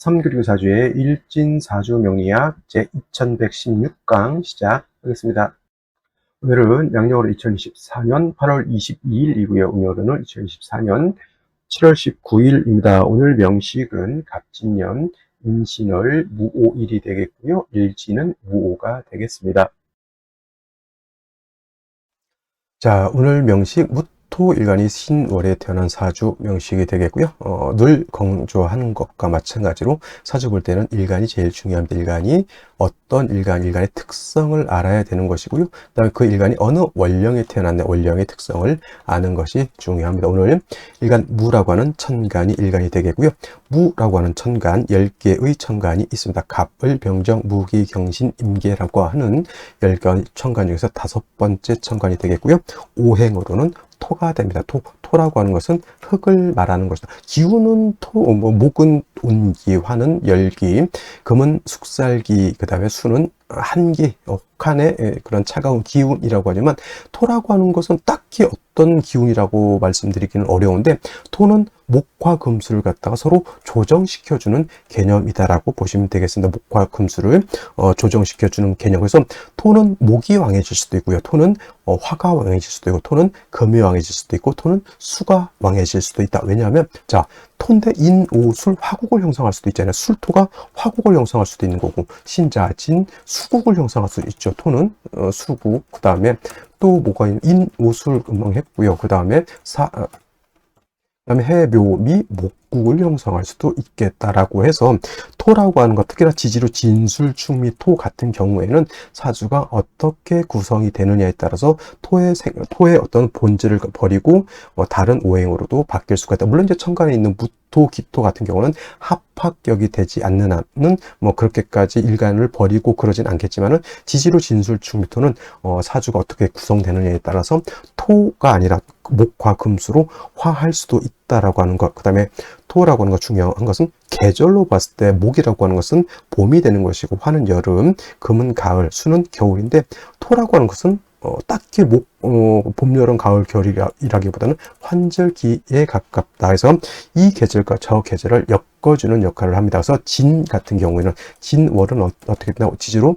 삼그리고 사주의 일진사주 명리학 제2116강 시작하겠습니다. 오늘은 양력으로 2024년 8월 22일이고요. 음력으로는 2024년 7월 19일입니다. 오늘 명식은 갑진년 임신월 무오일이 되겠고요. 일지는 무오가 되겠습니다. 자, 오늘 명식 무토일간이 신월에 태어난 사주 명식이 되겠고요. 늘 강조하는 것과 마찬가지로 사주 볼 때는 일간이 제일 중요합니다. 일간이 어떤 일간의 특성을 알아야 되는 것이고요. 그다음에 그 일간이 어느 원령에 태어났냐, 원령의 특성을 아는 것이 중요합니다. 오늘 일간 무라고 하는 천간이 일간이 되겠고요. 무라고 하는 천간, 10개의 천간이 있습니다. 갑을, 병정, 무기, 경신, 임계라고 하는 10개의 천간 중에서 5번째 천간이 되겠고요. 오행으로는 토가 됩니다. 토라고 하는 것은 흙을 말하는 것이다. 기운은 목은 운기, 화는 열기, 금은 숙살기, 그 다음에 수는 한기, 옥한의 그런 차가운 기운이라고 하지만 토라고 하는 것은 딱히 어떤 기운이라고 말씀드리기는 어려운데, 토는 목과 금수를 갖다가 서로 조정시켜주는 개념이다라고 보시면 되겠습니다. 목과 금수를 조정시켜주는 개념. 그래서 토는 목이 왕해질 수도 있고요. 토는 화가 왕해질 수도 있고, 토는 금이 왕해질 수도 있고, 토는 수가 왕해질 수도 있다. 왜냐하면 자, 토인데 인, 오, 술, 화국을 형성할 수도 있잖아요. 술토가 화국을 형성할 수도 있는 거고, 신자, 진, 수국을 형성할 수 있죠. 토는 수국, 그 다음에 또 뭐가 있는 인, 오, 술 음명했고요. 그 다음에 해, 묘, 미, 목국을 형성할 수도 있겠다라고 해서 토라고 하는 것, 특히나 지지로 진술, 충미, 토 같은 경우에는 사주가 어떻게 구성이 되느냐에 따라서 토의 어떤 본질을 버리고 다른 오행으로도 바뀔 수가 있다. 물론 이제 천간에 있는 무토, 기토 같은 경우는 합합격이 되지 않는 한은 그렇게까지 일간을 버리고 그러진 않겠지만은, 지지로 진술, 충미, 토는 사주가 어떻게 구성되느냐에 따라서 토가 아니라 목화 금수로 화할 수도 있다라고 하는 것. 그 다음에 토라고 하는 것, 중요한 것은 계절로 봤을 때 목이라고 하는 것은 봄이 되는 것이고, 화는 여름, 금은 가을, 수는 겨울인데, 토라고 하는 것은 딱히 봄, 여름, 가을, 겨울이라기보다는 환절기에 가깝다 해서 이 계절과 저 계절을 엮어주는 역할을 합니다. 그래서 진 같은 경우에는, 진월은 어떻게 되나, 지지로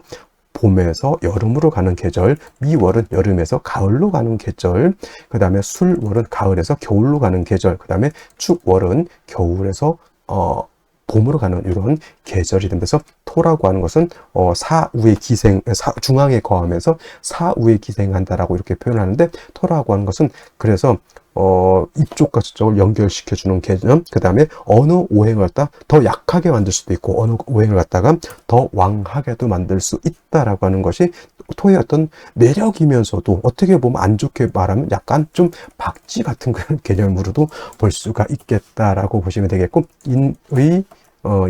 봄에서 여름으로 가는 계절, 미월은 여름에서 가을로 가는 계절, 그 다음에 술월은 가을에서 겨울로 가는 계절, 그 다음에 축월은 겨울에서 봄으로 가는 이런 계절이 되면서, 토라고 하는 것은 사우의 기생, 중앙에 거하면서 사우에 기생한다라고 이렇게 표현하는데, 토라고 하는 것은 그래서 이쪽과 저쪽을 연결시켜주는 개념, 그 다음에 어느 오행을 갖다 더 약하게 만들 수도 있고, 어느 오행을 갖다가 더 왕하게도 만들 수 있다라고 하는 것이 토의 어떤 매력이면서도, 어떻게 보면 안 좋게 말하면 약간 좀 박쥐 같은 그런 개념으로도 볼 수가 있겠다라고 보시면 되겠고, 인의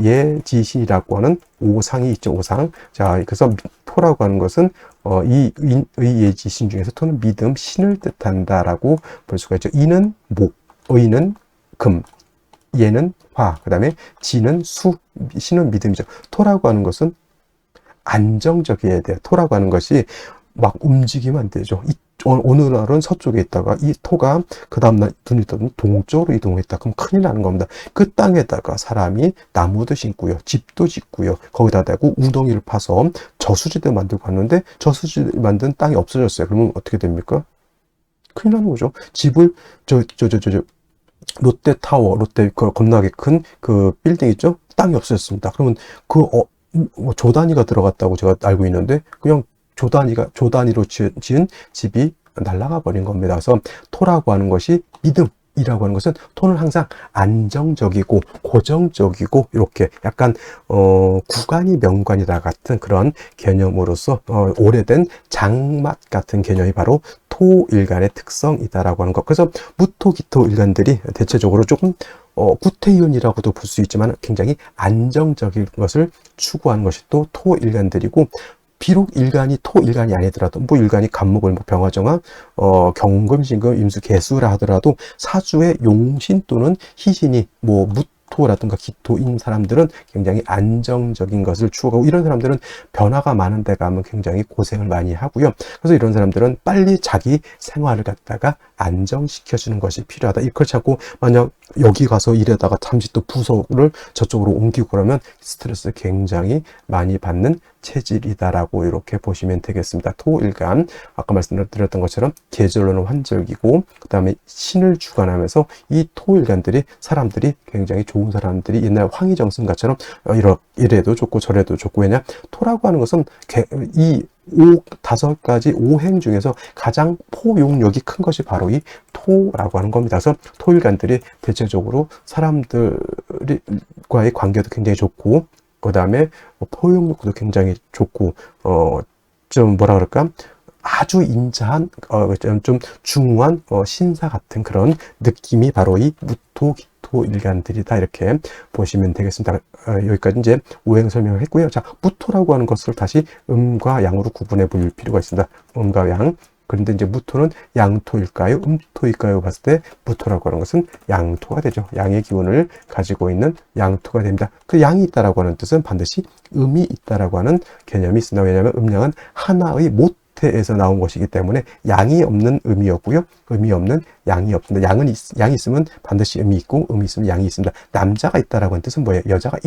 예지신이라고 하는 오상이 있죠. 오상. 자, 그래서 토라고 하는 것은 이 인의 예지신 중에서 토는 믿음, 신을 뜻한다라고 볼 수가 있죠. 인은 목, 의는 금, 예는 화, 그 다음에 지는 수, 신은 믿음이죠. 토라고 하는 것은 안정적이어야 돼요. 토라고 하는 것이 막 움직이면 안 되죠. 어느 날은 서쪽에 있다가 이 토가 그 다음날 눈이 뜨면 동쪽으로 이동했다. 그럼 큰일 나는 겁니다. 그 땅에다가 사람이 나무도 심고요, 집도 짓고요, 거기다 대고 우덩이를 파서 저수지도 만들고 갔는데, 저수지 만든 땅이 없어졌어요. 그러면 어떻게 됩니까? 큰일 나는 거죠. 집을 롯데타워, 롯데 겁나게 큰 그 빌딩 있죠? 땅이 없어졌습니다. 그러면 조 단위가 들어갔다고 제가 알고 있는데, 그냥 조 단위로 지은 집이 날아가 버린 겁니다. 그래서 토라고 하는 것이 믿음이라고 하는 것은, 토는 항상 안정적이고 고정적이고 이렇게 약간 구간이 명관이다 같은 그런 개념으로서 오래된 장맛 같은 개념이 바로 토일간의 특성이다라고 하는 것. 그래서 무토, 기토 일간들이 대체적으로 조금 구태윤이라고도 볼 수 있지만 굉장히 안정적인 것을 추구하는 것이 또 토일간들이고, 비록 일간이 토일간이 아니더라도, 일간이 간목을 병화정화, 경금신금, 임수, 개수라 하더라도 사주의 용신 또는 희신이 무토라든가 기토인 사람들은 굉장히 안정적인 것을 추구하고, 이런 사람들은 변화가 많은 데 가면 굉장히 고생을 많이 하고요. 그래서 이런 사람들은 빨리 자기 생활을 갖다가 안정시켜주는 것이 필요하다. 그렇지 않고 만약 여기 가서 일하다가 잠시 또 부서를 저쪽으로 옮기고 그러면 스트레스 굉장히 많이 받는 체질이다라고 이렇게 보시면 되겠습니다. 토일간, 아까 말씀드렸던 것처럼 계절로는 환절기고, 그 다음에 신을 주관하면서 이 토일간들이 사람들이 굉장히 좋은 사람들이 옛날 황희정승가처럼 이래도 좋고 저래도 좋고, 왜냐 토라고 하는 것은 이 다섯 가지 오행 중에서 가장 포용력이 큰 것이 바로 이 토라고 하는 겁니다. 그래서 토일간들이 대체적으로 사람들과의 관계도 굉장히 좋고, 그 다음에 포용력도 굉장히 좋고, 좀 뭐라 그럴까, 아주 인자한, 좀 중후한 신사 같은 그런 느낌이 바로 이 무토, 기토 일간들이다, 이렇게 보시면 되겠습니다. 여기까지 이제 오행 설명을 했고요. 자, 무토라고 하는 것을 다시 음과 양으로 구분해 볼 필요가 있습니다. 음과 양. 그런데 이제 무토는 양토일까요? 음토일까요? 봤을 때 무토라고 하는 것은 양토가 되죠. 양의 기운을 가지고 있는 양토가 됩니다. 그 양이 있다라고 하는 뜻은 반드시 음이 있다라고 하는 개념이 있습니다. 왜냐하면 음양은 하나의 모태에서 나온 것이기 때문에 양이 없는 음이었고요. 음이 없는 양이 없습니다. 양이 있으면 반드시 음이 있고, 음이 있으면 양이 있습니다. 남자가 있다라고 하는 뜻은 뭐예요? 여자가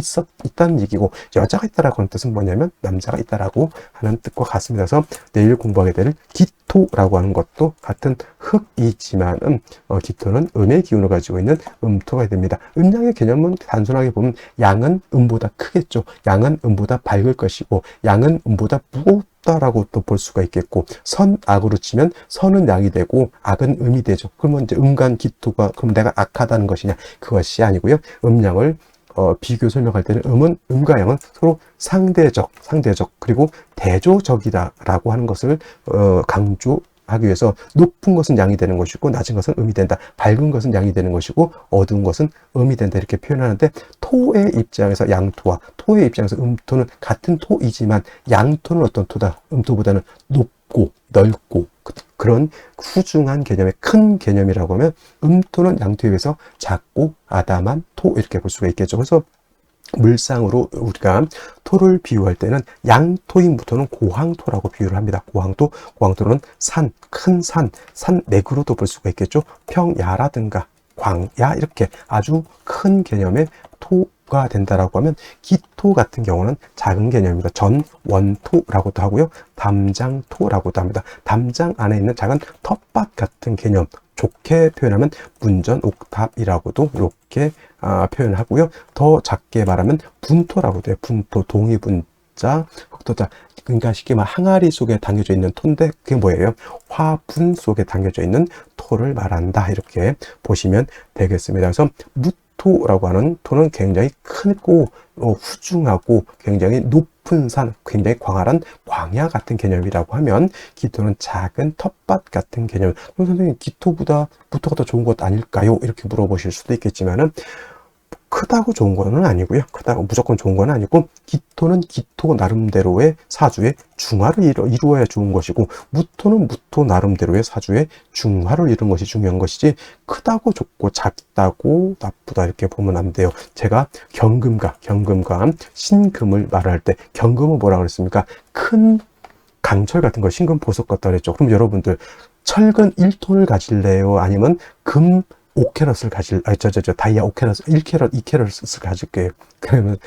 있다는 얘기고, 여자가 있다라고 하는 뜻은 뭐냐면 남자가 있다라고 하는 뜻과 같습니다. 그래서 내일 공부하게 될 기토라고 하는 것도 같은 흙이지만은, 기토는 음의 기운을 가지고 있는 음토가 됩니다. 음양의 개념은 단순하게 보면 양은 음보다 크겠죠. 양은 음보다 밝을 것이고, 양은 음보다 무겁다라고 또 볼 수가 있겠고, 선악으로 치면 선은 양이 되고 악은 음이 되죠. 그러면 이제 음간 기토가, 그럼 내가 악하다는 것이냐? 그것이 아니고요. 음양을 비교 설명할 때는 음과 양은 서로 상대적, 그리고 대조적이다라고 하는 것을 강조하기 위해서 높은 것은 양이 되는 것이고 낮은 것은 음이 된다. 밝은 것은 양이 되는 것이고 어두운 것은 음이 된다. 이렇게 표현하는데, 토의 입장에서 양토와 토의 입장에서 음토는 같은 토이지만 양토는 어떤 토다? 음토보다는 높고 넓고 그런 후중한 개념의 큰 개념이라고 하면, 음토는 양토에 비해서 작고 아담한 토, 이렇게 볼 수가 있겠죠. 그래서 물상으로 우리가 토를 비유할 때는 양토인 무토는 고황토라고 비유를 합니다. 고황토는 큰 산맥으로도 볼 수가 있겠죠. 평야라든가 광야, 이렇게 아주 큰 개념의 토가 된다라고 하면, 기토 같은 경우는 작은 개념입니다. 전원토라고도 하고요. 담장토라고도 합니다. 담장 안에 있는 작은 텃밭 같은 개념, 좋게 표현하면 문전옥탑이라고도 이렇게 표현하고요. 더 작게 말하면 분토라고도 해요. 분토, 동의분자, 흑토자. 그러니까 쉽게 말하면 항아리 속에 담겨져 있는 토인데, 그게 뭐예요? 화분 속에 담겨져 있는 토를 말한다. 이렇게 보시면 되겠습니다. 그래서 무토라고 하는 토는 굉장히 크고 후중하고 굉장히 높은 산, 굉장히 광활한 광야 같은 개념이라고 하면, 기토는 작은 텃밭 같은 개념. 그럼 선생님, 기토보다 무토가 더 좋은 것 아닐까요? 이렇게 물어보실 수도 있겠지만은, 크다고 좋은 거는 아니고요. 크다고 무조건 좋은 건 아니고, 기토는 기토 나름대로의 사주의 중화를 이루어야 좋은 것이고, 무토는 무토 나름대로의 사주의 중화를 이루는 것이 중요한 것이지, 크다고 좋고 작다고 나쁘다 이렇게 보면 안 돼요. 제가 경금과 신금을 말할 때, 경금은 뭐라 그랬습니까? 큰 강철 같은 거, 신금 보석 같다 그랬죠. 그럼 여러분들, 철근 1톤을 가질래요? 아니면 금 5캐럿을 다이아 5캐럿, 1캐럿, 2캐럿을 가질게요. 그러면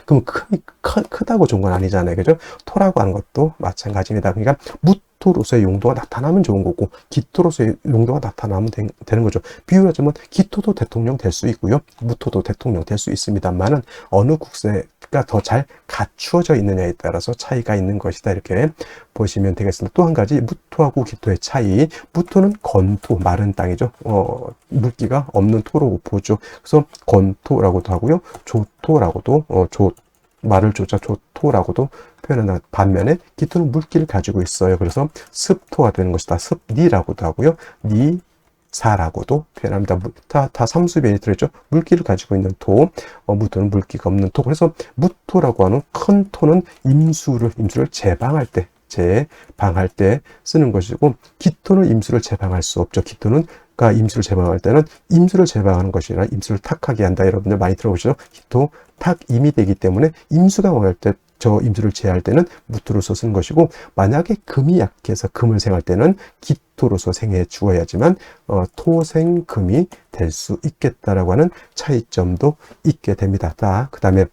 그럼 크다고 좋은 건 아니잖아요. 그죠? 토라고 하는 것도 마찬가지입니다. 그러니까 무토로서의 용도가 나타나면 좋은 거고, 기토로서의 용도가 나타나면 되는 거죠. 비유하자면, 기토도 대통령 될 수 있고요. 무토도 대통령 될 수 있습니다만은, 어느 국세가 더 잘 갖추어져 있느냐에 따라서 차이가 있는 것이다. 이렇게 보시면 되겠습니다. 또 한 가지, 무토하고 기토의 차이. 무토는 건토, 마른 땅이죠. 물기가 없는 토로 보죠. 그래서 건토라고도 하고요. 조토라고도, 말을 조자 조토라고도 표현하는 반면에, 기토는 물기를 가지고 있어요. 그래서 습토가 되는 것이다. 습니라고도 하고요. 니사라고도 표현합니다. 다 삼수변이 들어있죠. 물기를 가지고 있는 토, 무토는 물기가 없는 토. 그래서 무토라고 하는 큰 토는 임수를 제방할 때 쓰는 것이고, 기토는 임수를 제방할 수 없죠. 기토는 기토가 임수를 제방할 때는 임수를 제방하는 것이 아니라 임수를 탁하게 한다. 여러분들 많이 들어보시죠? 기토, 탁, 임이 되기 때문에 임수가 왕할 때 저 임수를 제할 때는 무토로서 쓰는 것이고, 만약에 금이 약해서 금을 생할 때는 기토로서 생해 주어야지만 토생금이 될 수 있겠다라고 하는 차이점도 있게 됩니다. 그 다음에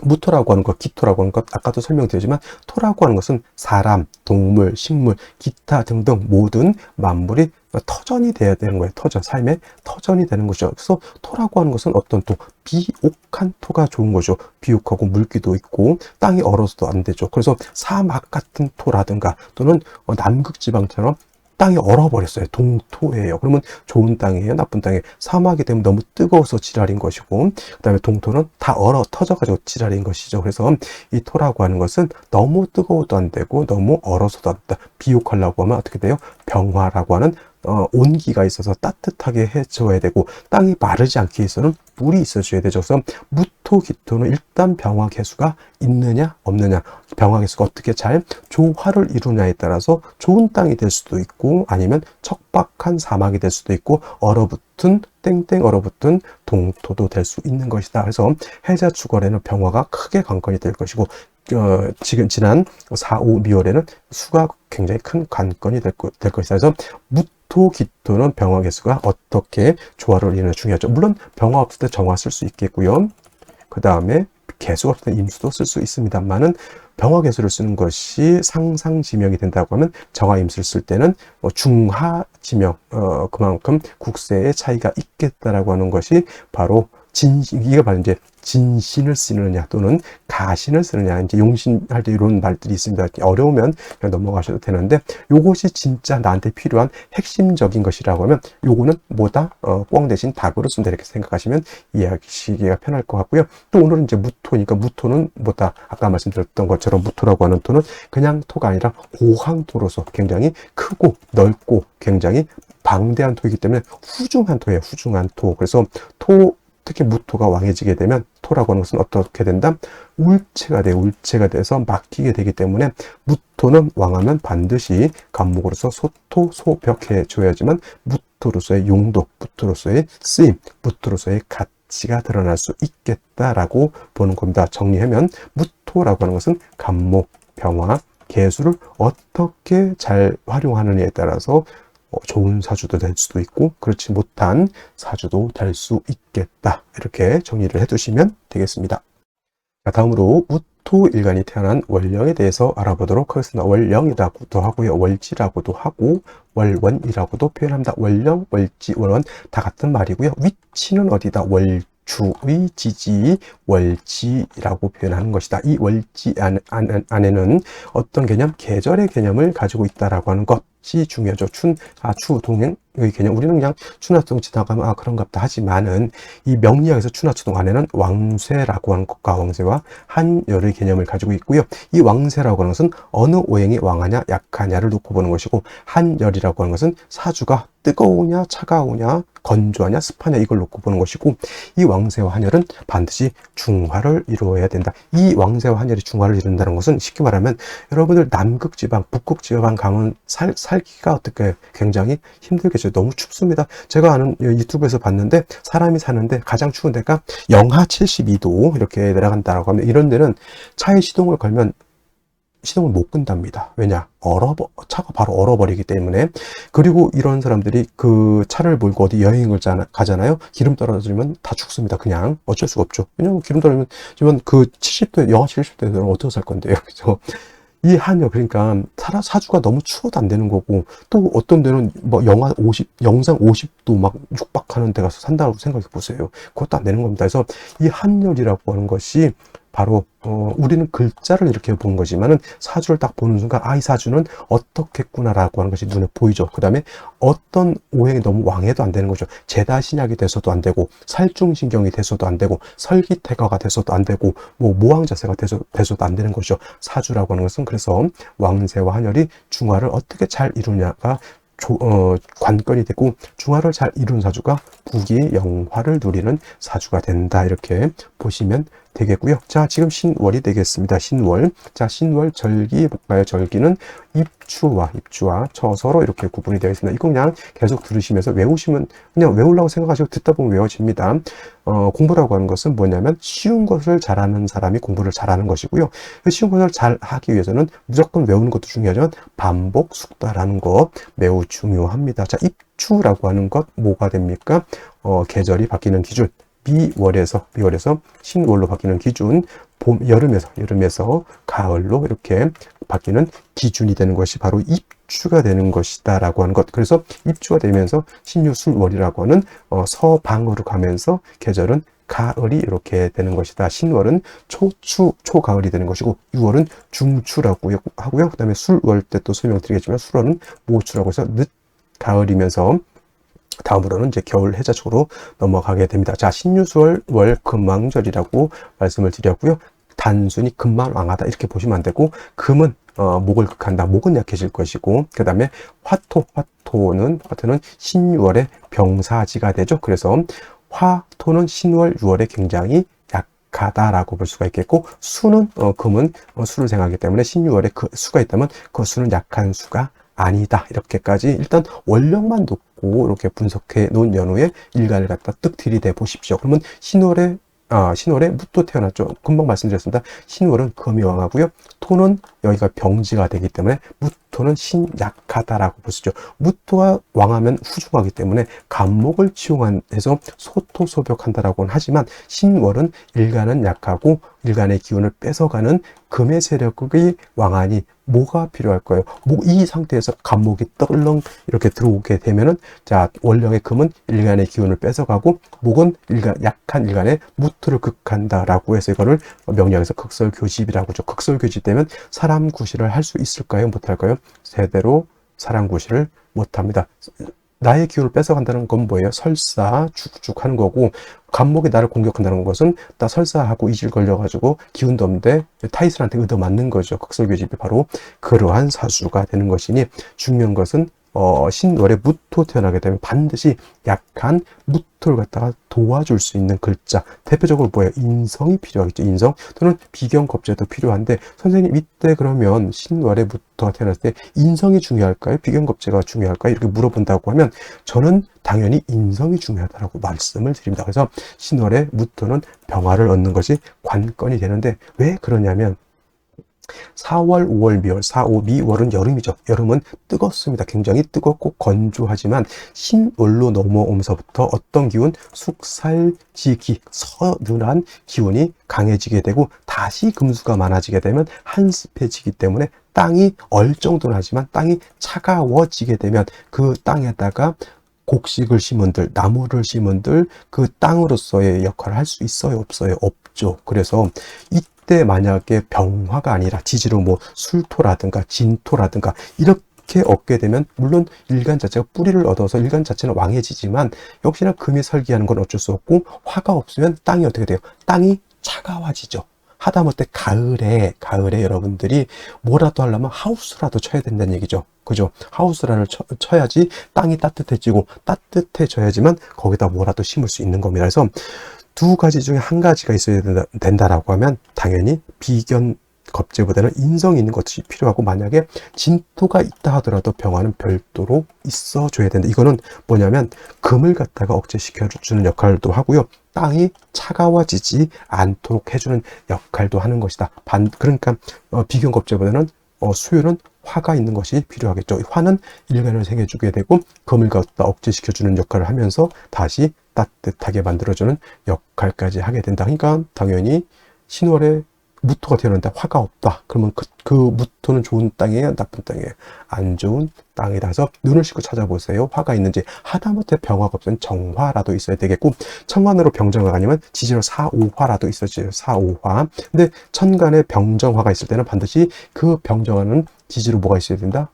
무토라고 하는 것, 기토라고 하는 것, 아까도 설명드렸지만 토라고 하는 것은 사람, 동물, 식물, 기타 등등 모든 만물이 터전이 돼야 되는 거예요. 터전, 삶의 터전이 되는 거죠. 그래서 토라고 하는 것은 어떤 또 비옥한 토가 좋은 거죠. 비옥하고 물기도 있고 땅이 얼어서도 안 되죠. 그래서 사막 같은 토라든가 또는 남극지방처럼 땅이 얼어버렸어요. 동토예요. 그러면 좋은 땅이에요? 나쁜 땅이에요? 사막이 되면 너무 뜨거워서 지랄인 것이고, 그 다음에 동토는 다 얼어 터져가지고 지랄인 것이죠. 그래서 이 토라고 하는 것은 너무 뜨거워도 안 되고 너무 얼어서도 안 된다. 비옥하려고 하면 어떻게 돼요? 병화라고 하는 온기가 있어서 따뜻하게 해줘야 되고, 땅이 마르지 않게 해서는 물이 있어줘야 되죠. 그래서 무토, 기토는 일단 병화 개수가 있느냐 없느냐, 병화 개수가 어떻게 잘 조화를 이루냐에 따라서 좋은 땅이 될 수도 있고 아니면 척박한 사막이 될 수도 있고 얼어붙은 땡땡 얼어붙은 동토도 될 수 있는 것이다. 그래서 해자 축월에는 병화가 크게 관건이 될 것이고, 지금 지난 4, 5, 미월에는 수가 굉장히 큰 관건이 될 것이다. 그래서 무토, 기토는 병화 개수가 어떻게 조화를 이루느냐 중요하죠. 물론 병화 없을 때 정화 쓸 수 있겠고요. 그 다음에 개수가 없을 때 임수도 쓸 수 있습니다만은 병화 개수를 쓰는 것이 상상지명이 된다고 하면 정화 임수를 쓸 때는 중하지명, 그만큼 국세의 차이가 있겠다라고 하는 것이 바로 이게 바로 이제 진신을 쓰느냐 또는 가신을 쓰느냐, 이제 용신할 때 이런 말들이 있습니다. 어려우면 그냥 넘어가셔도 되는데, 요것이 진짜 나한테 필요한 핵심적인 것이라고 하면 요거는 뭐다? 꽝 대신 닭으로 쓴다, 이렇게 생각하시면 이해하시기가 편할 것 같고요. 또 오늘은 이제 무토니까 무토는 뭐다? 아까 말씀드렸던 것처럼 무토라고 하는 토는 그냥 토가 아니라 고황토로서 굉장히 크고 넓고 굉장히 방대한 토이기 때문에 후중한 토예요. 후중한 토. 그래서 특히 무토가 왕해지게 되면 토라고 하는 것은 어떻게 된다? 울체가 돼요. 울체가 돼서 막히게 되기 때문에 무토는 왕하면 반드시 간목으로서 소토, 소벽해 줘야지만 무토로서의 용도, 무토로서의 쓰임, 무토로서의 가치가 드러날 수 있겠다라고 보는 겁니다. 정리하면 무토라고 하는 것은 간목, 병화, 개수를 어떻게 잘 활용하느냐에 따라서 좋은 사주도 될 수도 있고 그렇지 못한 사주도 될 수 있겠다. 이렇게 정리를 해두시면 되겠습니다. 자, 다음으로 무토일간이 태어난 월령에 대해서 알아보도록 하겠습니다. 월령이라고도 하고요. 월지라고도 하고 월원이라고도 표현합니다. 월령, 월지, 월원 다 같은 말이고요. 위치는 어디다? 주의 지지 월지라고 표현하는 것이다. 이 월지 안에는 어떤 개념? 계절의 개념을 가지고 있다라고 하는 것이 중요하죠. 추동의 개념. 우리는 그냥 추나추동 지나가면 그런갑다 하지만은 이 명리학에서 추나추동 안에는 왕쇠라고 하는 것과 왕쇠와 한열의 개념을 가지고 있고요. 이 왕쇠라고 하는 것은 어느 오행이 왕하냐 약하냐를 놓고 보는 것이고, 한열이라고 하는 것은 사주가 뜨거우냐 차가우냐 건조하냐 습하냐 이걸 놓고 보는 것이고, 이 왕쇠와 한열은 반드시 중화를 이루어야 된다. 이 왕쇠와 한열이 중화를 이룬다는 것은 쉽게 말하면 여러분들 남극지방, 북극지방 가면 살기가 어떻게 굉장히 힘들겠죠. 너무 춥습니다. 제가 아는 유튜브에서 봤는데 사람이 사는데 가장 추운 데가 영하 72도 이렇게 내려간다라고 하면, 이런 데는 차에 시동을 걸면 시동을 못 끈답니다. 왜냐? 차가 바로 얼어버리기 때문에. 그리고 이런 사람들이 그 차를 몰고 어디 여행을 가잖아요. 기름 떨어지면 다 죽습니다. 그냥 어쩔 수가 없죠. 왜냐면 기름 떨어지면 그 70도, 영하 70도에서는 어떻게 살 건데요. 그죠? 이 한여, 그러니까 사주가 너무 추워도 안 되는 거고, 또 어떤 데는 뭐 영상 50도 막 육박하는 데 가서 산다고 생각해 보세요. 그것도 안 되는 겁니다. 그래서 이 한열이라고 하는 것이 바로 우리는 글자를 이렇게 본 거지만은 사주를 딱 보는 순간 이 사주는 어떻겠구나라고 하는 것이 눈에 보이죠. 그 다음에 어떤 오행이 너무 왕해도 안 되는 거죠. 제다신약이 돼서도 안 되고, 살중신경이 돼서도 안 되고, 설기태가가 돼서도 안 되고, 뭐 모왕자세가 돼서도 안 되는 거죠. 사주라고 하는 것은. 그래서 왕세와 한열이 중화를 어떻게 잘 이루냐가 관건이 되고, 중화를 잘 이룬 사주가 부귀 영화를 누리는 사주가 된다. 이렇게 보시면 되겠고요. 자, 지금 신월이 되겠습니다. 신월. 자, 신월 절기 볼까요? 절기는 입추와 처서로 이렇게 구분이 되어 있습니다. 이거 그냥 계속 들으시면서 외우시면 그냥 외우려고 생각하시고 듣다 보면 외워집니다. 공부라고 하는 것은 뭐냐면 쉬운 것을 잘하는 사람이 공부를 잘하는 것이고요. 쉬운 것을 잘 하기 위해서는 무조건 외우는 것도 중요하지만 반복 숙달하는 것 매우 중요합니다. 자, 입추라고 하는 것 뭐가 됩니까? 계절이 바뀌는 기준. 미월에서 신월로 바뀌는 기준, 여름에서 가을로 이렇게 바뀌는 기준이 되는 것이 바로 입추가 되는 것이다 라고 하는 것. 그래서 입추가 되면서 신유술월이라고 하는 서방으로 가면서 계절은 가을이 이렇게 되는 것이다. 신월은 초가을이 되는 것이고 6월은 중추라고 하고요. 그 다음에 술월 때 또 설명드리겠지만 술월은 모추라고 해서 늦 가을이면서 다음으로는 이제 겨울 해자 쪽으로 넘어가게 됩니다. 자, 신유수월 월 금왕절이라고 말씀을 드렸고요. 단순히 금만 왕하다 이렇게 보시면 안 되고 금은 목을 극한다. 목은 약해질 것이고 그 다음에 화토는 신유월의 병사지가 되죠. 그래서 화토는 신월 6월에 굉장히 약하다라고 볼 수가 있겠고 수는 금은 수를 생각하기 때문에 신유월에 그 수가 있다면 그 수는 약한 수가 아니다. 이렇게까지 일단 원령만 놓고 이렇게 분석해 놓은 연후에 일간을 갖다 뜩 들이대 보십시오. 그러면 신월에 무토 태어났죠. 금방 말씀드렸습니다. 신월은 금이 왕하고요. 토는 여기가 병지가 되기 때문에 무토는 신약하다라고 보시죠. 무토가 왕하면 후중하기 때문에 간목을 치용해서 소토소벽한다라고는 하지만 신월은 일간은 약하고 일간의 기운을 뺏어가는 금의 세력이 왕하니 뭐가 필요할 거예요? 이 상태에서 간목이 떨렁 이렇게 들어오게 되면은 자, 원령의 금은 일간의 기운을 뺏어가고 목은 약한 일간의 무토를 극한다라고 해서 이거를 명리학에서 극설교집이라고 하죠. 극설교집 되면 사람 구실을 할 수 있을까요? 못할까요? 제대로 사람 구실을 못합니다. 나의 기운을 뺏어간다는 건 뭐예요? 설사, 죽죽 하는 거고, 간목이 나를 공격한다는 것은 나 설사하고 이질 걸려가지고 기운도 없는데 타이슨한테 얻어맞는 거죠. 극설교집이 바로 그러한 사수가 되는 것이니 중요한 것은 신월에 무토 태어나게 되면 반드시 약한 무토를 갖다가 도와줄 수 있는 글자. 대표적으로 뭐예요? 인성이 필요하겠죠. 인성 또는 비견겁제도 필요한데 선생님 이때 그러면 신월에 무토가 태어났을 때 인성이 중요할까요? 비견겁제가 중요할까요? 이렇게 물어본다고 하면 저는 당연히 인성이 중요하다고 말씀을 드립니다. 그래서 신월에 무토는 병화를 얻는 것이 관건이 되는데 왜 그러냐면 4월, 5월, 미월, 4, 5, 미월은 여름이죠. 여름은 뜨겁습니다. 굉장히 뜨겁고 건조하지만 신월로 넘어오면서부터 어떤 기운? 숙살지기, 서늘한 기운이 강해지게 되고 다시 금수가 많아지게 되면 한습해지기 때문에 땅이 얼정도는 하지만 땅이 차가워지게 되면 그 땅에다가 곡식을 심은들, 나무를 심은들 그 땅으로서의 역할을 할 수 있어요? 없어요? 없죠. 그래서 이때 만약에 병화가 아니라 지지로 뭐 술토라든가 진토라든가 이렇게 얻게 되면 물론 일간 자체가 뿌리를 얻어서 일간 자체는 왕해지지만 역시나 금이 설기하는 건 어쩔 수 없고 화가 없으면 땅이 어떻게 돼요? 땅이 차가워지죠. 하다못해 가을에 여러분들이 뭐라도 하려면 하우스라도 쳐야 된다는 얘기죠. 그죠? 하우스라를 쳐야지 땅이 따뜻해지고 따뜻해져야지만 거기다 뭐라도 심을 수 있는 겁니다. 그래서 두 가지 중에 한 가지가 있어야 된다라고 하면 당연히 비견 겁제보다는 인성이 있는 것이 필요하고 만약에 진토가 있다 하더라도 병화는 별도로 있어줘야 된다. 이거는 뭐냐면 금을 갖다가 억제시켜주는 역할도 하고요. 땅이 차가워지지 않도록 해주는 역할도 하는 것이다. 그러니까 비견 겁제보다는 수요는 화가 있는 것이 필요하겠죠. 화는 일간을 생겨주게 되고 금을 갖다 억제시켜주는 역할을 하면서 다시 따뜻하게 만들어주는 역할까지 하게 된다. 그러니까 당연히 신월에 무토가 태어났는데 화가 없다. 그러면 그 무토는 좋은 땅이에요? 나쁜 땅이에요? 안 좋은 땅이다. 그래서 눈을 씻고 찾아보세요. 화가 있는지. 하다못해 병화가 없으면 정화라도 있어야 되겠고 천간으로 병정화가 아니면 지지로 사오화라도 있어야죠. 사오화. 근데 천간에 병정화가 있을 때는 반드시 그 병정화는 지지로 뭐가 있어야 된다?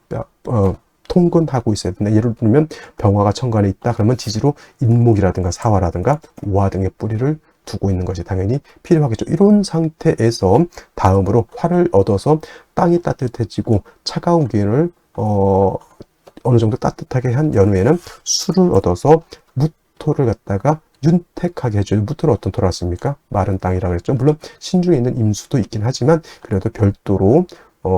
통근하고 있어야 된다. 예를 들면 병화가 천간에 있다. 그러면 지지로 인목이라든가 사화라든가 오화 등의 뿌리를 두고 있는 것이 당연히 필요하겠죠. 이런 상태에서 다음으로 화를 얻어서 땅이 따뜻해지고 차가운 기운을 어느 정도 따뜻하게 한 연후에는 수를 얻어서 무토를 갖다가 윤택하게 해줘요. 무토는 어떤 토라 씁니까? 마른 땅이라고 그랬죠. 물론 신중에 있는 임수도 있긴 하지만 그래도 별도로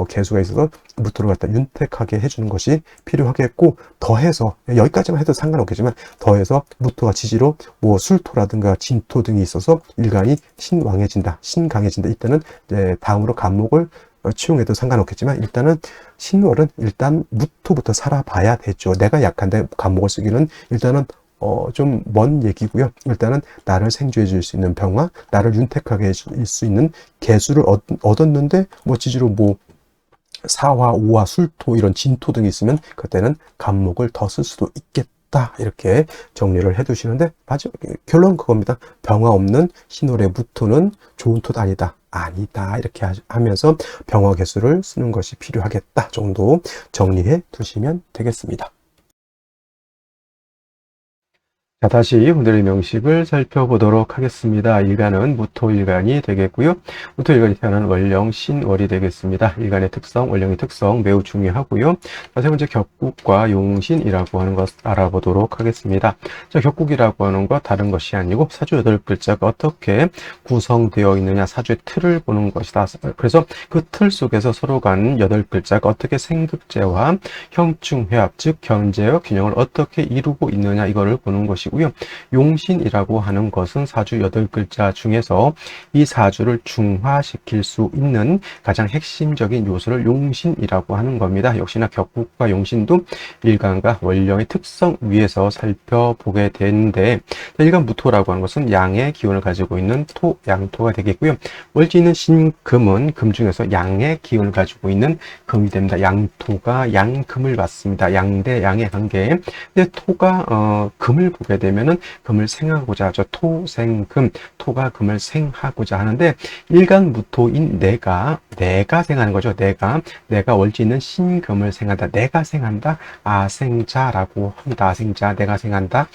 개수가 있어서 무토를 갖다 윤택하게 해주는 것이 필요하겠고, 더해서 여기까지만 해도 상관없겠지만 더해서 무토가 지지로 뭐 술토라든가 진토 등이 있어서 일간이 신왕해진다, 신강해진다. 이때는 이제 다음으로 간목을 치용해도 상관없겠지만 일단은 신월은 일단 무토부터 살아봐야 되죠. 내가 약한데 간목을 쓰기는 일단은 좀 먼 얘기고요. 일단은 나를 생주해 줄 수 있는 병화, 나를 윤택하게 해줄 수 있는 개수를 얻었는데 뭐 지지로 뭐 사화, 오화, 술토 이런 진토 등이 있으면 그때는 간목을 더 쓸 수도 있겠다. 이렇게 정리를 해 두시는데 마지막 결론은 그겁니다. 병화 없는 신월의 무토는 좋은 토도 아니다. 아니다. 이렇게 하면서 병화 개수를 쓰는 것이 필요하겠다 정도 정리해 두시면 되겠습니다. 자, 다시 오늘의 명식을 살펴보도록 하겠습니다. 일간은 무토일간이 되겠고요. 무토일간이 태어난 월령, 신월이 되겠습니다. 일간의 특성, 월령의 특성 매우 중요하고요. 자, 세 번째 격국과 용신이라고 하는 것 알아보도록 하겠습니다. 자, 격국이라고 하는 것 다른 것이 아니고 사주 8글자가 어떻게 구성되어 있느냐, 사주의 틀을 보는 것이다. 그래서 그 틀 속에서 서로 간 8글자가 어떻게 생극제와 형충회합, 즉 견제와 균형을 어떻게 이루고 있느냐 이거를 보는 것이 고요. 용신이라고 하는 것은 사주 8글자 중에서 이 사주를 중화시킬 수 있는 가장 핵심적인 요소를 용신이라고 하는 겁니다. 역시나 격국과 용신도 일간과 월령의 특성 위에서 살펴보게 되는데, 일간 무토라고 하는 것은 양의 기운을 가지고 있는 토, 양토가 되겠고요. 월지는 신금은 금 중에서 양의 기운을 가지고 있는 금이 됩니다. 양토가 양금을 받습니다. 양 대 양의 관계. 근데 토가 금을 보게 되면은 금을 생하고자 하죠. 토생금, 토가 금을 생하고자 하는데 일간 무토인 내가 생하는 거죠. 내가 월지 있는 신금을 생한다. 내가 생한다. 아생자라고 합니다. 아생자, 내가 생한다.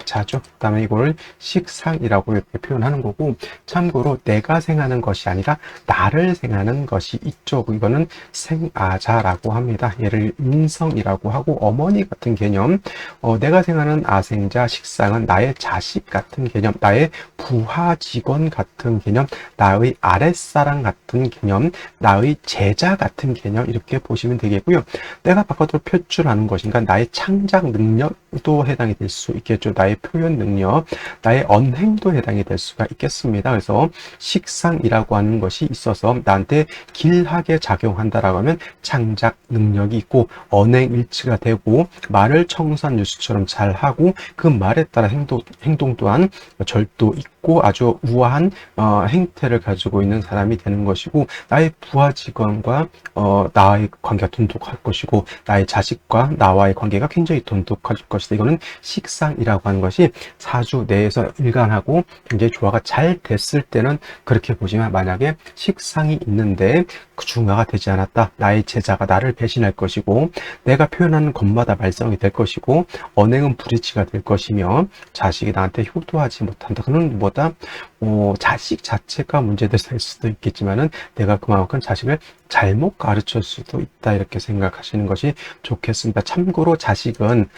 자죠. 그 다음에 이걸 식상이라고 이렇게 표현하는 거고, 참고로 내가 생하는 것이 아니라 나를 생하는 것이 있죠. 이거는 생아자라고 합니다. 얘를 인성이라고 하고, 어머니 같은 개념, 내가 생하는 아생자, 식상은 나의 자식 같은 개념, 나의 부하 직원 같은 개념, 나의 아랫사람 같은 개념, 나의 제자 같은 개념, 이렇게 보시면 되겠고요. 내가 바깥으로 표출하는 것인가, 나의 창작 능력도 해당이 될 수 있겠죠. 나의 표현 능력, 나의 언행도 해당이 될 수가 있겠습니다. 그래서 식상이라고 하는 것이 있어서 나한테 길하게 작용한다라고 하면 창작 능력이 있고 언행 일치가 되고 말을 청산유수처럼 잘하고 그 말에 따라 행동 또한 절도 있고 아주 우아한 행태를 가지고 있는 사람이 되는 것이고, 나의 부하 직원과 나의 관계가 돈독할 것이고 나의 자식과 나와의 관계가 굉장히 돈독할 것이다. 이거는 식상이라고 하는 것이 사주 내에서 일간하고 굉장히 조화가 잘 됐을 때는 그렇게 보지만, 만약에 식상이 있는데 그 중화가 되지 않았다. 나의 제자가 나를 배신할 것이고 내가 표현하는 것마다 말썽이 될 것이고 언행은 불이치가 될 것이며 자식이 나한테 효도하지 못한다. 그는 뭐다? 자식 자체가 문제될 수도 있겠지만은 내가 그만큼 자식을 잘못 가르칠 수도 있다. 이렇게 생각하시는 것이 좋겠습니다. 참고로 자식은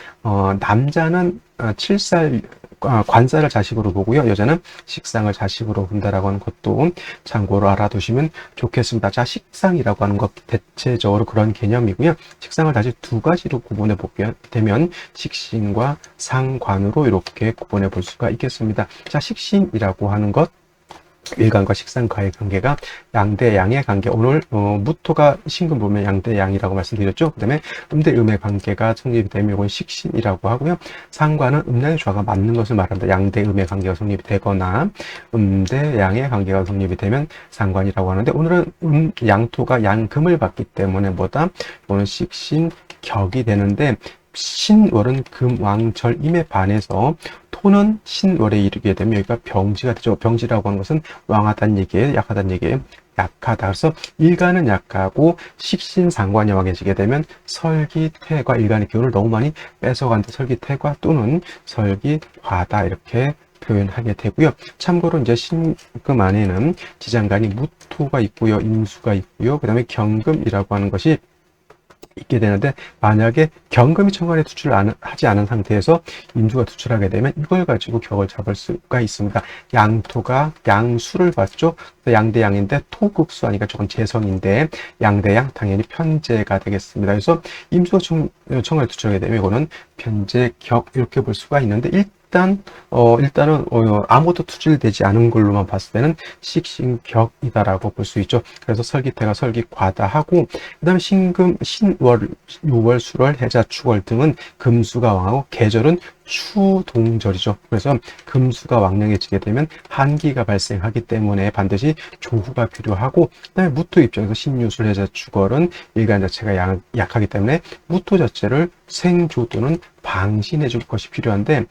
남자는 7살 관살을 자식으로 보고요. 여자는 식상을 자식으로 본다라고 하는 것도 참고로 알아두시면 좋겠습니다. 자, 식상이라고 하는 것 대체적으로 그런 개념이고요. 식상을 다시 두 가지로 구분해 보게 되면 식신과 상관으로 이렇게 구분해 볼 수가 있겠습니다. 자, 식신이라고 하는 것, 일간과 식상과의 관계가 양대 양의 관계. 오늘 무토가 신금 보면 양대 양이라고 말씀드렸죠. 그 다음에 음대 음의 관계가 성립이 되면 이건 식신이라고 하고요. 상관은 음양의 조화가 맞는 것을 말합니다. 양대 음의 관계가 성립이 되거나 음대 양의 관계가 성립이 되면 상관이라고 하는데, 오늘은 양토가 양금을 받기 때문에 뭐다? 오늘 식신 격이 되는데, 신월은 금왕절임에 반해서 토는 신월에 이르게 되면 여기가 병지가 되죠. 병지라고 하는 것은 왕하다는 얘기예요. 약하다는 얘기예요. 약하다. 그래서 일간은 약하고 식신상관이 왕해지게 되면 설기퇴과, 일간의 기운을 너무 많이 뺏어간다. 설기퇴과 또는 설기화다. 이렇게 표현하게 되고요. 참고로 이제 신금 안에는 지장간이 무토가 있고요. 임수가 있고요. 그 다음에 경금이라고 하는 것이 있게 되는데, 만약에 경금이 천간에 하지 않은 상태에서 임수가 투출하게 되면 이걸 가지고 격을 잡을 수가 있습니다. 양토가 양수를 받죠. 양대 양인데 토급수 하니까 조금 재성인데 양대 양 당연히 편재가 되겠습니다. 그래서 임수가 천간에 투출하게 되면 이거는 편재 격 이렇게 볼 수가 있는데, 일단은 아무것도 투출되지 않은 걸로만 봤을 때는 식신격이다라고 볼 수 있죠. 그래서 설기태가 설기과다 하고, 그 다음에 신금, 신월, 유월, 술월, 해자, 축월 등은 금수가 왕하고, 계절은 추동절이죠. 그래서 금수가 왕령해지게 되면 한기가 발생하기 때문에 반드시 조후가 필요하고, 그 다음에 무토 입장에서 신유술, 해자, 축월은 일간 자체가 약하기 때문에 무토 자체를 생조 또는 방신해 줄 것이 필요한데,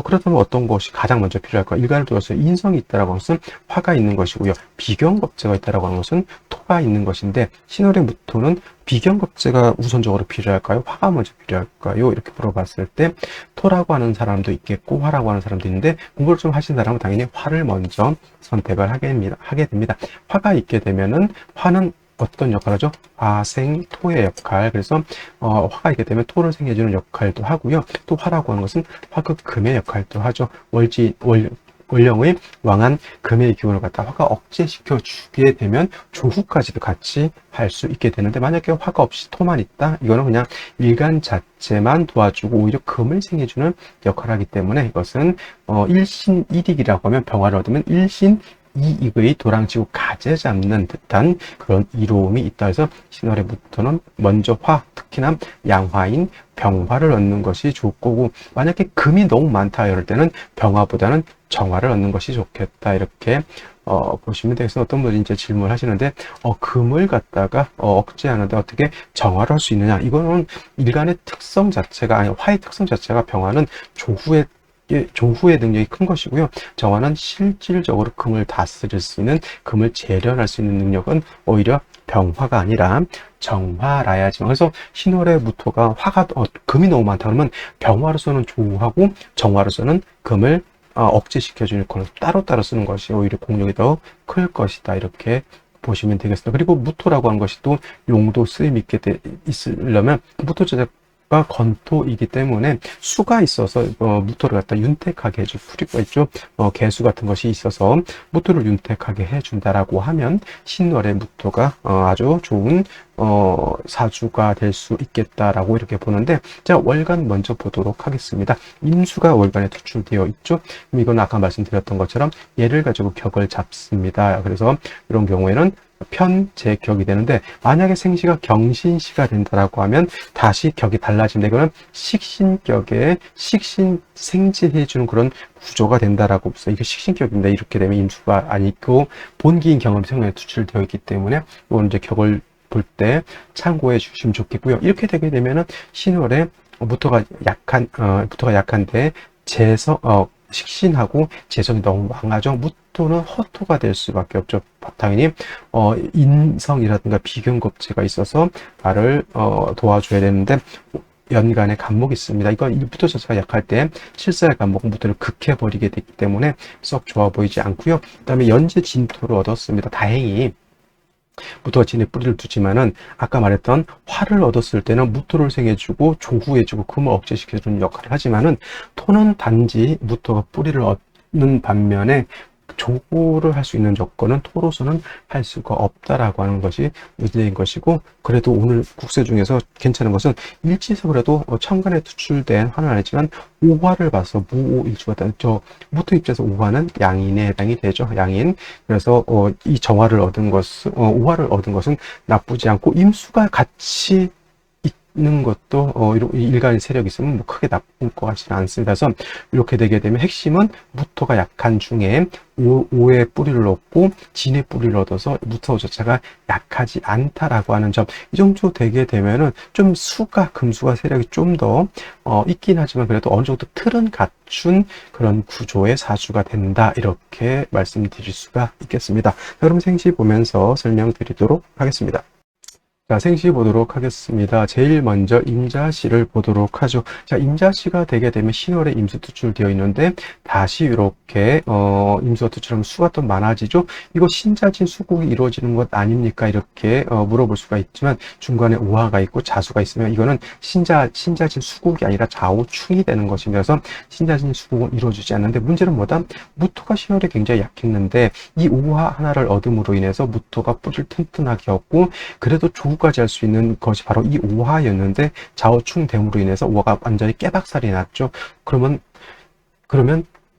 그렇다면 어떤 것이 가장 먼저 필요할까? 일간을 둘러서 인성이 있다라고 하는 것은 화가 있는 것이고요. 비경겁재가 있다라고 하는 것은 토가 있는 것인데, 신월의 무토는 비경겁재가 우선적으로 필요할까요? 화가 먼저 필요할까요? 이렇게 물어봤을 때 토라고 하는 사람도 있겠고 화라고 하는 사람도 있는데, 공부를 좀 하신 사람은 당연히 화를 먼저 선택을 하게 됩니다. 화가 있게 되면은 화는 어떤 역할을 하죠? 화생 토의 역할. 그래서 화가 있게 되면 토를 생겨주는 역할도 하고요. 또 화라고 하는 것은 화극 금의 역할도 하죠. 월령의 왕한 금의 기운을 갖다 화가 억제시켜 주게 되면 조후까지도 같이 할 수 있게 되는데, 만약에 화가 없이 토만 있다, 이거는 그냥 일간 자체만 도와주고 오히려 금을 생겨주는 역할을 하기 때문에, 이것은 일신일익이라고 하면 병화를 얻으면 일신 이익의 도랑치고 가재 잡는 듯한 그런 이로움이 있다 해서 신월에부터는 먼저 화, 특히나 양화인 병화를 얻는 것이 좋을 거고, 만약에 금이 너무 많다 이럴 때는 병화보다는 정화를 얻는 것이 좋겠다, 이렇게 보시면 되겠습니다. 어떤 분이 이제 질문을 하시는데, 금을 갖다가 억제하는데 어떻게 정화를 할 수 있느냐? 이거는 일간의 특성 자체가, 아니 화의 특성 자체가, 병화는 조후의 능력이 큰 것이고요. 정화는 실질적으로 금을 다스릴 수 있는, 금을 재련할 수 있는 능력은 오히려 병화가 아니라 정화라야지만. 그래서 신월의 무토가 금이 너무 많다 그러면 병화로서는 조후하고 정화로서는 금을 억제시켜주는 걸 따로따로 쓰는 것이 오히려 공력이 더 클 것이다, 이렇게 보시면 되겠습니다. 그리고 무토라고 하는 것이 또 용도 쓰임 있게 있으려면, 무토 자체가 건토이기 때문에 수가 있어서 무토를 갖다 윤택하게 해줄 수가 있죠. 개수 같은 것이 있어서 무토를 윤택하게 해준다라고 하면 신월의 무토가 아주 좋은 사주가 될 수 있겠다라고 이렇게 보는데, 자, 월간 먼저 보도록 하겠습니다. 임수가 월간에 투출되어 있죠. 그럼 이건 아까 말씀드렸던 것처럼 얘를 가지고 격을 잡습니다. 그래서 이런 경우에는 편재격이 되는데, 만약에 생시가 경신시가 된다라고 하면 다시 격이 달라집니다. 이거는 식신격에 식신 생지해주는 그런 구조가 된다라고 해서 이게 식신격인데, 이렇게 되면 임수가 아니고 본기인 경험이 생명에 투출되어 있기 때문에 이건 이제 격을 볼 때 참고해 주시면 좋겠고요. 이렇게 되게 되면은 신월에 무토가 약한데 식신하고 재성이 너무 강하죠. 무토는 허토가 될 수밖에 없죠. 당연히 인성이라든가 비경겁재가 있어서 나를 도와줘야 되는데, 연간에 간목이 있습니다. 이건 무토 자체가 약할 때 실사의 간목은 무토를 극해버리게 되기 때문에 썩 좋아 보이지 않고요. 그 다음에 연재 진토를 얻었습니다. 다행히 무토가 진에 뿌리를 두지만은, 아까 말했던 화를 얻었을 때는 무토를 생해주고 조후해주고 금을 억제시켜주는 역할을 하지만은, 토는 단지 무토가 뿌리를 얻는 반면에 조후를 할 수 있는 조건은 토로서는 할 수가 없다라고 하는 것이 문제인 것이고, 그래도 오늘 국세 중에서 괜찮은 것은 일지에서 그래도 천간에 투출된 화는 아니지만 오화를 봐서 무오일주가 무토 입장에서 오화는 양인에 해당이 되죠. 양인. 그래서 이 정화를 얻은 것은, 오화를 얻은 것은 나쁘지 않고, 임수가 같이 있는 것도 일간의 세력이 있으면 뭐 크게 나쁜 것 같지는 않습니다. 그래서 이렇게 되게 되면 핵심은 무토가 약한 중에 오의 뿌리를 얻고 진의 뿌리를 얻어서 무토 자체가 약하지 않다라고 하는 점, 이 정도 되게 되면은 좀 금수가 세력이 좀 더 있긴 하지만 그래도 어느 정도 틀은 갖춘 그런 구조의 사주가 된다, 이렇게 말씀드릴 수가 있겠습니다. 여러분 생시 보면서 설명드리도록 하겠습니다. 자, 생시 보도록 하겠습니다. 제일 먼저 임자시를 보도록 하죠. 자, 임자시가 되게 되면 신월에 임수 투출되어 있는데 다시 이렇게 임수가 투출하면 수가 또 많아지죠. 이거 신자진 수국이 이루어지는 것 아닙니까? 이렇게 물어볼 수가 있지만 중간에 오화가 있고 자수가 있으면 이거는 신자진 수국이 아니라 좌우충이 되는 것이면서 신자진 수국은 이루어지지 않는데 문제는 뭐다? 무토가 신월에 굉장히 약했는데 이 오화 하나를 얻음으로 인해서 무토가 뿌리를 튼튼하게 얻고 그래도 조우까지 할 수 있는 것이 바로 이 오화였는데 좌우충됨으로 인해서 오화가 완전히 깨박살이 났죠. 그러면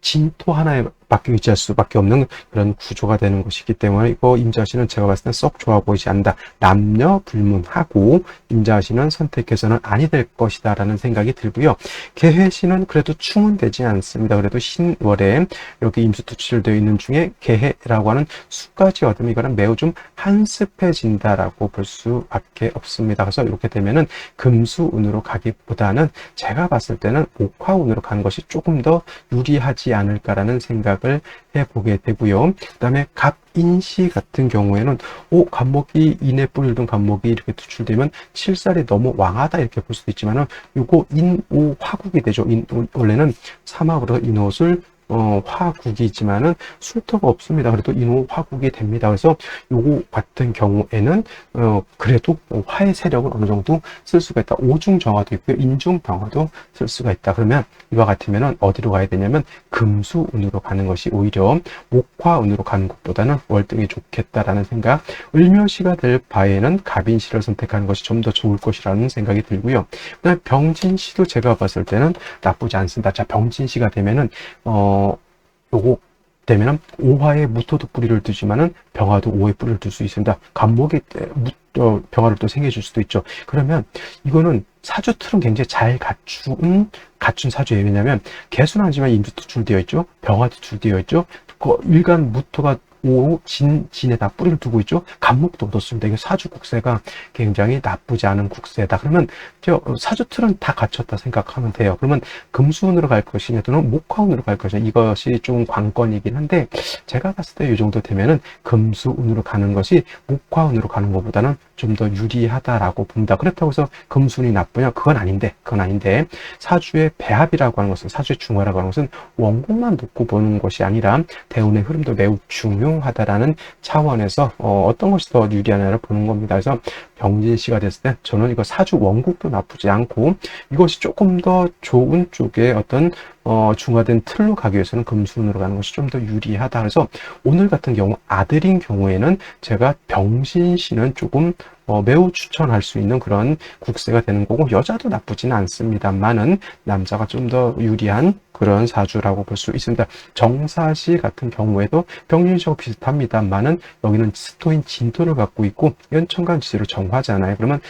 진토 하나에 밖에 의지할 수밖에 없는 그런 구조가 되는 것이기 때문에 이거 임자시는 제가 봤을 때 썩 좋아 보이지 않는다. 남녀 불문하고 임자시는 선택해서는 아니 될 것이다 라는 생각이 들고요. 개해시는 그래도 충은 되지 않습니다. 그래도 신월에 이렇게 임수 투출되어 있는 중에 개해라고 하는 수까지 얻으면 이거는 매우 좀 한습해진다라고 볼 수밖에 없습니다. 그래서 이렇게 되면은 금수운으로 가기보다는 제가 봤을 때는 목화운으로 가는 것이 조금 더 유리하지 않을까라는 생각을 해보게 되고요. 그 다음에 갑인시 같은 경우에는 갑목이 인에 뿌리를 둔 갑목이 이렇게 투출되면 칠살이 너무 왕하다 이렇게 볼 수도 있지만은 요거 인오 화국이 되죠. 원래는 사막으로 인옷을 화국이지만은 술토가 없습니다. 그래도 인호 화국이 됩니다. 그래서 요거 같은 경우에는 그래도 화의 세력을 어느 정도 쓸 수가 있다. 오중정화도 있고요. 인중병화도 쓸 수가 있다. 그러면 이와 같으면은 어디로 가야 되냐면 금수운으로 가는 것이 오히려 목화운으로 가는 것보다는 월등히 좋겠다라는 생각. 을묘시가 될 바에는 갑인시를 선택하는 것이 좀 더 좋을 것이라는 생각이 들고요. 그다음에 병진시도 제가 봤을 때는 나쁘지 않습니다. 자, 병진시가 되면은 요거 되면은 오화에 무토도 뿌리를 두지만은 병화도 오에 뿌리를 둘 수 있습니다. 갑목이 병화를 또 생겨줄 수도 있죠. 그러면 이거는 사주 틀은 굉장히 잘 갖춘 사주예요. 왜냐하면 개수는 하지만 임수 투출되어 있죠. 병화도 투출되어 있죠. 일간 무토가 진에 다 뿌리를 두고 있죠. 갑목도 얻었습니다. 이게 사주 국세가 굉장히 나쁘지 않은 국세다. 그러면 사주 틀은 다 갖췄다 생각하면 돼요. 그러면 금수운으로 갈 것이냐 또는 목화운으로 갈 것이냐 이것이 좀 관건이긴 한데 제가 봤을 때 이 정도 되면은 금수운으로 가는 것이 목화운으로 가는 것보다는 좀 더 유리하다라고 봅니다. 그렇다고 해서 금수운이 나쁘냐? 그건 아닌데 사주의 배합이라고 하는 것은 사주의 중화라고 하는 것은 원국만 놓고 보는 것이 아니라 대운의 흐름도 매우 중요하다라는 차원에서 어떤 것이 더 유리하냐를 보는 겁니다. 그래서 병진시가 됐을 때 저는 이거 사주 원국도 나쁘지 않고 이것이 조금 더 좋은 쪽에 어떤 중화된 틀로 가기 위해서는 금수운으로 가는 것이 좀 더 유리하다. 그래서 오늘 같은 경우 아들인 경우에는 제가 병신시는 조금 매우 추천할 수 있는 그런 국세가 되는 거고 여자도 나쁘지는 않습니다만은 남자가 좀 더 유리한 그런 사주라고 볼 수 있습니다. 정사시 같은 경우에도 병진시하고 비슷합니다만은 여기는 스토인 진토를 갖고 있고 연천간 지지로 정화잖아요. 그러면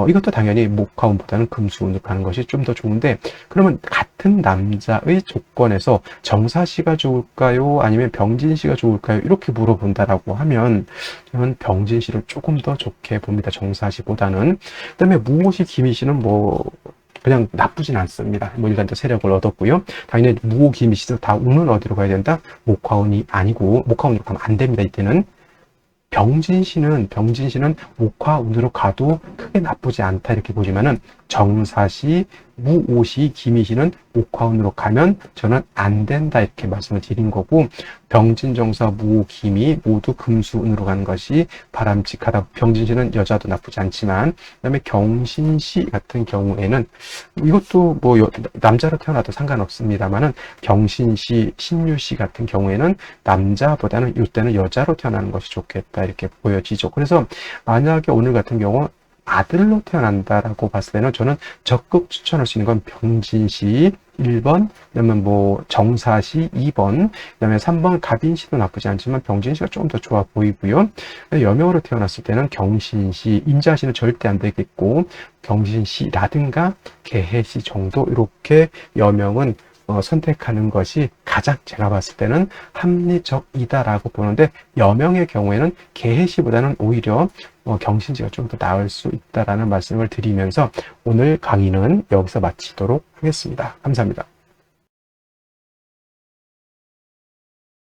이것도 당연히 목화운보다는 금수운으로 가는 것이 좀 더 좋은데 그러면 같은 남자의 조건에서 정사시가 좋을까요? 아니면 병진시가 좋을까요? 이렇게 물어본다라고 하면 저는 병진시를 조금 더 좋게 봅니다. 정사시보다는. 그다음에 무오시 김이시는 그냥 나쁘진 않습니다. 일단 세력을 얻었고요. 당연히 무오 김이시도 다 운은 어디로 가야 된다? 목화운이 아니고 목화운으로 가면 안 됩니다. 이때는. 병진시는 목화운으로 가도 크게 나쁘지 않다 이렇게 보지만은 정사시, 무오시, 김이시는 목화운으로 가면 저는 안 된다 이렇게 말씀을 드린 거고 병진, 정사, 무오, 김이 모두 금수운으로 가는 것이 바람직하다. 병진시는 여자도 나쁘지 않지만 그다음에 경신시 같은 경우에는 이것도 남자로 태어나도 상관없습니다만은 경신시, 신유시 같은 경우에는 남자보다는 이때는 여자로 태어나는 것이 좋겠다 이렇게 보여지죠. 그래서 만약에 오늘 같은 경우 아들로 태어난다라고 봤을 때는 저는 적극 추천할 수 있는 건 병진시 1번, 그다음에 정사시 2번, 그다음에 3번 갑인시도 나쁘지 않지만 병진시가 조금 더 좋아 보이고요. 여명으로 태어났을 때는 경신시, 임자시는 절대 안 되겠고 경신시라든가 개해시 정도 이렇게 여명은 선택하는 것이 가장 제가 봤을 때는 합리적이다라고 보는데 여명의 경우에는 개해시보다는 오히려 경신시가 좀 더 나을 수 있다라는 말씀을 드리면서 오늘 강의는 여기서 마치도록 하겠습니다. 감사합니다.